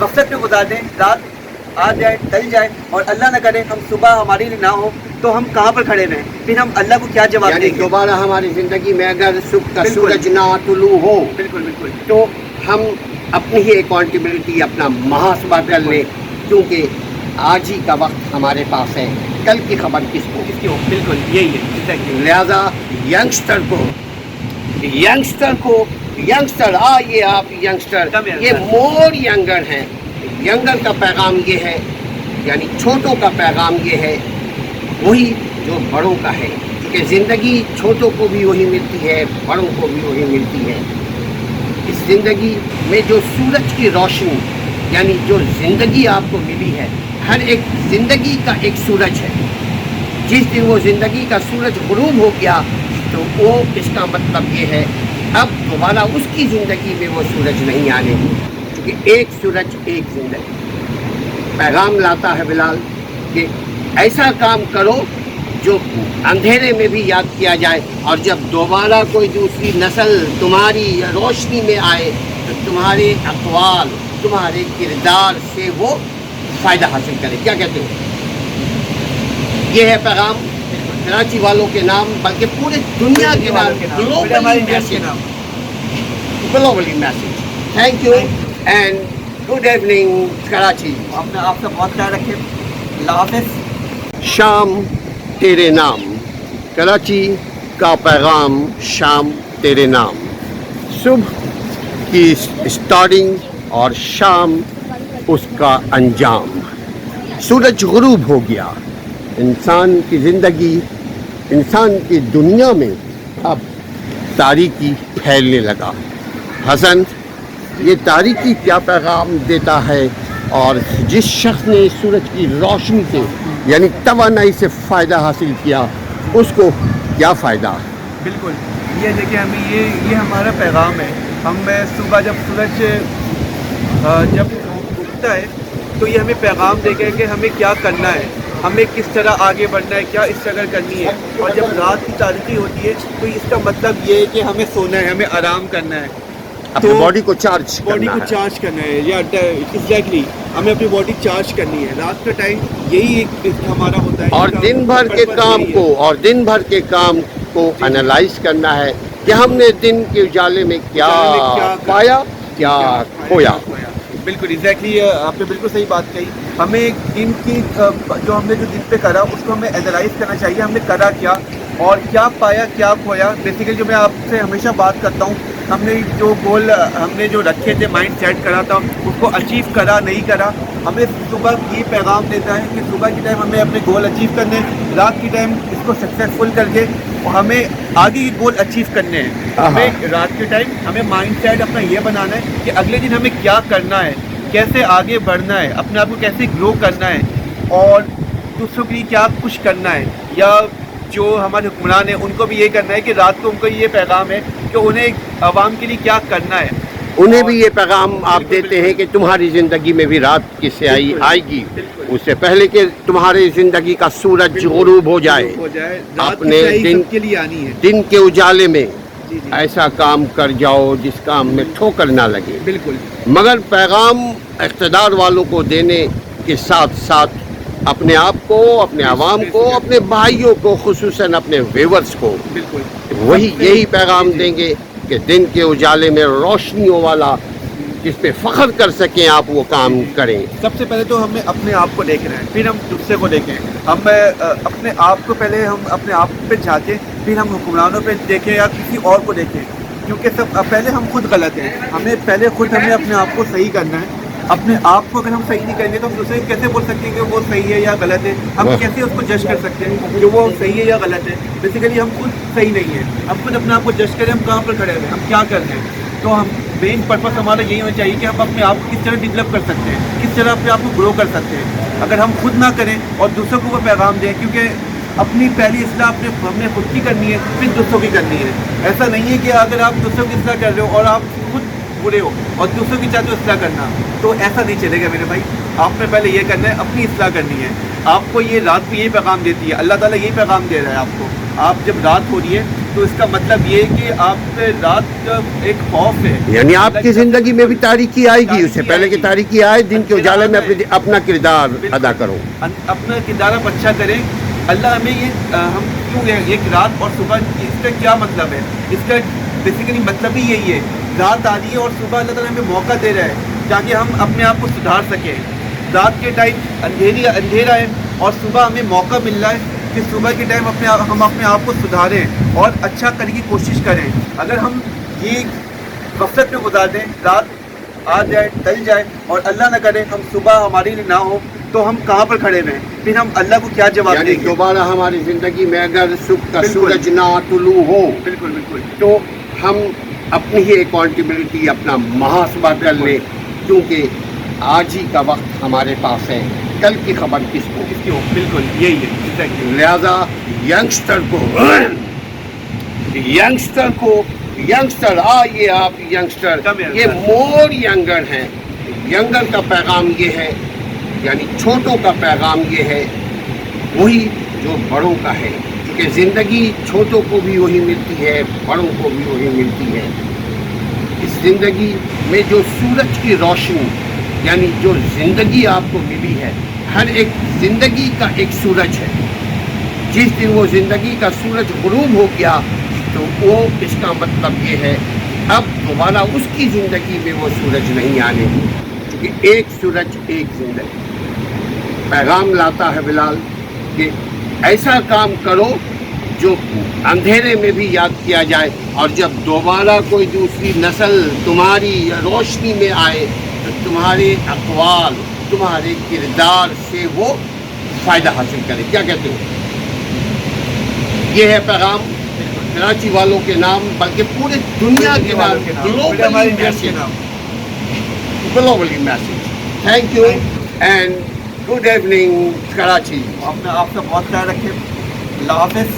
غفلت میں گزار دیں، رات آ جائے ڈل جائے اور اللہ نہ کرے ہم صبح ہماری لیے نہ ہو تو ہم کہاں پر کھڑے رہیں؟ پھر ہم اللہ کو کیا جواب یعنی دیں گے؟ دوبارہ ہماری زندگی میں اگر صبح کا بالکل۔ سورج نہ طلوع ہو بالکل بالکل تو ہم اپنی ہی اکاؤنٹیبلٹی اپنا محاسبہ کر لیں، کیونکہ آج ہی کا وقت ہمارے پاس ہے، کل کی خبر کس کو؟ کس کی ہو؟ بالکل یہی ہے exactly۔ لہذا ینگسٹر آئیے آپ ینگسٹر، یہ مور ینگر ہیں، ینگر کا پیغام یہ ہے، یعنی چھوٹوں کا پیغام یہ ہے وہی جو بڑوں کا ہے، کیونکہ زندگی چھوٹوں کو بھی وہی ملتی ہے، بڑوں کو بھی وہی ملتی ہے۔ اس زندگی میں جو سورج کی روشنی، یعنی جو زندگی آپ کو ملی ہے، ہر ایک زندگی کا ایک سورج ہے۔ جس دن وہ زندگی کا سورج غروب ہو گیا تو وہ اس کا مطلب یہ ہے اب دوبارہ اس کی زندگی میں وہ سورج نہیں آنے گے، کیونکہ ایک سورج ایک زندگی۔ پیغام لاتا ہے بلال کہ ایسا کام کرو جو اندھیرے میں بھی یاد کیا جائے، اور جب دوبارہ کوئی دوسری نسل تمہاری روشنی میں آئے تو تمہارے اقوال، تمہارے کردار سے وہ فائدہ حاصل کرے۔ کیا کہتے ہو؟ یہ ہے پیغام کراچی والوں کے نام، بلکہ پورے دنیا کے نام، globally message. Thank you and good evening Karachi. اپنا آپ کا بہت خیال رکھیں، اللہ حافظ۔ شام تیرے نام، کراچی کا پیغام شام تیرے نام۔ صبح کی اسٹارٹنگ اور شام اس کا انجام۔ سورج غروب ہو گیا، انسان کی زندگی، انسان کی دنیا میں اب تاریکی پھیلنے لگا۔ حسن، یہ تاریکی کیا پیغام دیتا ہے، اور جس شخص نے سورج کی روشنی سے یعنی توانائی سے فائدہ حاصل کیا اس کو کیا فائدہ؟ بالکل، یہ دیکھیں ہمیں یہ ہمارا پیغام ہے۔ ہم صبح جب سورج جب اگتا ہے تو یہ ہمیں پیغام دے گا کہ ہمیں کیا کرنا ہے، ہمیں کس طرح آگے بڑھنا ہے، کیا اسٹرگل کرنی ہے۔ اور جب رات کی تاریکی ہوتی ہے تو اس کا مطلب یہ ہے کہ ہمیں سونا ہے، ہمیں آرام کرنا ہے، اپنی باڈی کو چارج چارج کرنا ہے، یا ایگزیکٹلی ہمیں اپنی باڈی چارج کرنی ہے۔ رات کا ٹائم یہی ایک ہمارا ہوتا ہے، اور دن بھر کے کام کو انالائز کرنا ہے کہ ہم نے دن کے اجالے میں کیا پایا، کیا کھویا۔ بالکل ایگزیکٹلی، آپ نے بالکل صحیح بات کہی۔ ہمیں دن کی جو ہم نے جو دن پہ کرا اس کو ہمیں اینالائز کرنا چاہیے، ہم نے کرا کیا اور کیا پایا، کیا کھویا۔ بیسیکلی جو میں آپ سے ہمیشہ بات کرتا ہوں، ہم نے جو گول ہم نے جو رکھے تھے، مائنڈ سیٹ کرا تھا، اس کو اچیو کرا نہیں کرا۔ ہمیں صبح یہ پیغام دیتا ہے کہ صبح کے ٹائم ہمیں اپنے گول اچیو کرنے ہیں، رات کے ٹائم اس کو سکسیزفل کر کے اور ہمیں آگے کے گول اچیو کرنے ہیں۔ ہمیں رات کے ٹائم ہمیں مائنڈ سیٹ اپنا یہ بنانا ہے کہ اگلے دن ہمیں کیا کرنا ہے، کیسے آگے بڑھنا ہے، اپنے آپ کو کیسے گرو کرنا ہے، اور دوسروں کے لیے کیا کچھ کرنا ہے، یا جو ہمارے حکمران ہیں ان کو بھی یہ کرنا ہے کہ رات کو ان کو یہ پیغام ہے کہ انہیں عوام کے لیے کیا کرنا ہے۔ انہیں بھی یہ پیغام آپ دیتے ہیں کہ تمہاری زندگی میں بھی رات کی سیاہی آئے گی، اس سے پہلے کہ تمہاری زندگی کا سورج غروب ہو جائے، اپنے دن کے اجالے میں ایسا کام کر جاؤ جس کام میں ٹھوکر نہ لگے۔ بالکل، مگر پیغام اقتدار والوں کو دینے کے ساتھ ساتھ اپنے آپ کو، اپنے عوام کو، اپنے بھائیوں کو، خصوصاً اپنے ویورز کو یہی پیغام دیں گے کہ دن کے اجالے میں روشنیوں والا جس پہ فخر کر سکیں آپ وہ کام کریں۔ سب سے پہلے تو ہمیں اپنے آپ کو دیکھنا ہے، پھر ہم دوسرے کو دیکھیں۔ ہم اپنے آپ کو پہلے ہم اپنے آپ پہ جھانکیں، پھر ہم حکمرانوں پہ دیکھیں یا کسی اور کو دیکھیں، کیونکہ پہلے ہم خود غلط ہیں، ہمیں اپنے آپ کو صحیح کرنا ہے۔ اپنے آپ کو اگر ہم صحیح نہیں کریں گے تو ہم دوسرے کیسے بول سکتے ہیں کہ وہ صحیح ہے یا غلط ہے؟ ہم کیسے اس کو جج کر سکتے ہیں کہ وہ صحیح ہے یا غلط ہے؟ بیسیکلی ہم خود صحیح نہیں ہیں، ہم خود اپنے آپ کو جج کریں، ہم کہاں پر کھڑے ہوئے، ہم کیا کر رہے ہیں۔ تو ہم مین پرپس ہمارا یہی ہونا چاہیے کہ ہم اپنے آپ کو کس طرح ڈیولپ کر سکتے ہیں، کس طرح اپنے آپ کو گرو کر سکتے ہیں۔ اگر ہم خود نہ کریں اور دوسروں کو وہ پیغام دیں، کیونکہ اپنی پہلی اصلاح ہم نے خود کی کرنی ہے، پھر دوسروں کی کرنی ہے۔ ایسا نہیں ہے کہ اگر آپ دوسروں کی اصلاح کر رہے ہو اور آپ خود برے ہو اور دوسروں کی چاہتے ہو اصلاح کرنا، تو ایسا نہیں چلے گا میرے بھائی۔ آپ نے پہلے یہ کرنا ہے، اپنی اصلاح کرنی ہے۔ آپ کو یہ رات کو یہی پیغام دیتی ہے، اللہ تعالیٰ یہی پیغام دے رہا ہے آپ کو۔ آپ جب رات ہو رہی ہے تو اس کا مطلب یہ ہے کہ آپ پہ رات ایک خوف ہے. یعنی آپ کی زندگی میں بھی تاریکی آئے گی, اس سے پہلے کہ تاریکی آئے دن کے اجالے میں اپنا کردار ادا کرو, اپنا کردار آپ اچھا کریں. اللہ ہمیں یہ ہم کیوں ایک رات اور صبح, اس کا کیا مطلب ہے؟ اس کا بیسیکلی مطلب ہی یہی ہے, رات آ رہی ہے اور صبح اللہ تعالیٰ ہمیں موقع دے رہا ہے تاکہ ہم اپنے آپ کو سدھار سکیں. رات کے ٹائم اندھیرا ہے اور صبح ہمیں موقع مل رہا ہے کہ صبح کے ٹائم ہم اپنے آپ کو سدھاریں اور اچھا کرنے کی کوشش کریں. اگر ہم یہ غفلت میں گزار دیں, رات آ جائے ڈل جائے اور اللہ نہ کرے ہم صبح ہمارے لیے نہ ہو, تو ہم کہاں پر کھڑے ہوئے ہیں؟ پھر ہم اللہ کو کیا جواب یعنی دیں گے؟ دوبارہ ہماری زندگی میں اگر صبح کا بالکل. سورج نہ طلوع ہو بالکل بالکل تو ہم اپنی ہی اکاؤنٹیبلٹی, اپنا محاسبہ کر لیں, کیونکہ آج ہی کا وقت ہمارے پاس ہے, کل کی خبر کس کو. اس کی بالکل یہی ہے exactly. لہذا ینگسٹر آئیے آپ ینگسٹر, یہ مور ینگر ہیں. ینگر کا پیغام یہ ہے, یعنی چھوٹوں کا پیغام یہ ہے وہی جو بڑوں کا ہے, کیونکہ زندگی چھوٹوں کو بھی وہی ملتی ہے, بڑوں کو بھی وہی ملتی ہے. اس زندگی میں جو سورج کی روشنی, یعنی جو زندگی آپ کو ملی ہے, ہر ایک زندگی کا ایک سورج ہے. جس دن وہ زندگی کا سورج غروب ہو گیا تو وہ اس کا مطلب یہ ہے اب دوبارہ اس کی زندگی میں وہ سورج نہیں آنے گی, کیونکہ ایک سورج ایک زندگی. پیغام لاتا ہے بلال کہ ایسا کام کرو جو اندھیرے میں بھی یاد کیا جائے, اور جب دوبارہ کوئی دوسری نسل تمہاری روشنی میں آئے تو تمہارے اقوال, تمہارے کردار سے وہ فائدہ حاصل کرے. کیا کہتے ہو؟ یہ ہے پیغام کراچی والوں کے نام, بلکہ پورے دنیا کے نام, globally message. Thank you and good evening Karachi. آپ کا بہت خیال رکھیں. اللہ حافظ.